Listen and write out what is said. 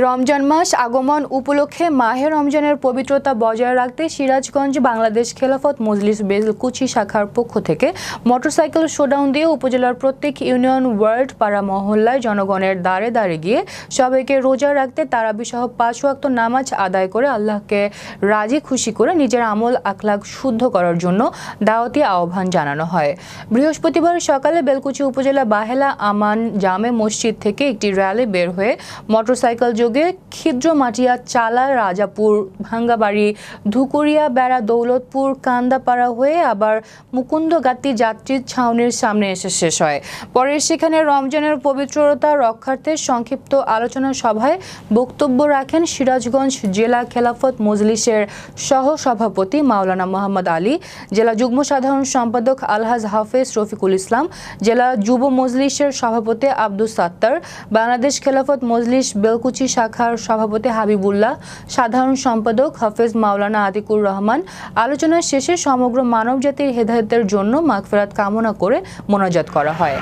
রমজান মাস আগমন উপলক্ষে মাহে রমজানের পবিত্রতা বজায় রাখতে সিরাজগঞ্জ বাংলাদেশ খেলাফত মজলিস বেলকুচি শাখার পক্ষ থেকে মোটরসাইকেল শোডাউন দিয়ে উপজেলার প্রত্যেক ইউনিয়ন ওয়ার্ড পাড়া মহল্লায় জনগণের দ্বারে দ্বারে গিয়ে সবাইকে রোজা রাখতে তারাবি সহ 5 ওয়াক্ত নামাজ আদায় করে আল্লাহকে রাজি খুশি করে নিজের আমল আখলাক শুদ্ধ করার জন্য দাওয়াতি আহ্বান জানানো হয়। বৃহস্পতিবার সকালে বেলকুচি উপজেলা বাহেলা আমান জামে মসজিদ থেকে একটি র্যালি বের হয়ে মোটরসাইকেল যোগে খিদ্রমাটিয়া চালা রাজাপুর ভাঙ্গাবাড়ি ধুকুরিয়া বেড়া দৌলতপুর কান্দাপাড়া হয়ে আবার মুকুন্দগাতি যাত্রী ছাউনির সামনে এসে শেষ হয়। পরে সেখানে রমজানের পবিত্রতা রক্ষার্থে সংক্ষিপ্ত আলোচনা সভায় বক্তব্য রাখেন সিরাজগঞ্জ জেলা খেলাফত মজলিসের সহ সভাপতি মাওলানা মোহাম্মদ আলী, জেলা যুগ্ম সাধারণ সম্পাদক আলহাজ হাফেজ রফিকুল ইসলাম, জেলা যুব মজলিসের সভাপতি আব্দুস সাত্তার, বাংলাদেশ খেলাফত মজলিস বেলকুচি শাখার সভাপতি হাবিবুল্লাহ, সাধারণ সম্পাদক হাফেজ মাওলানা আতিকুর রহমান। আলোচনা শেষে সমগ্র মানবজাতির হেদায়েতের জন্য মাগফিরাত কামনা করে মোনাজাত করা হয়।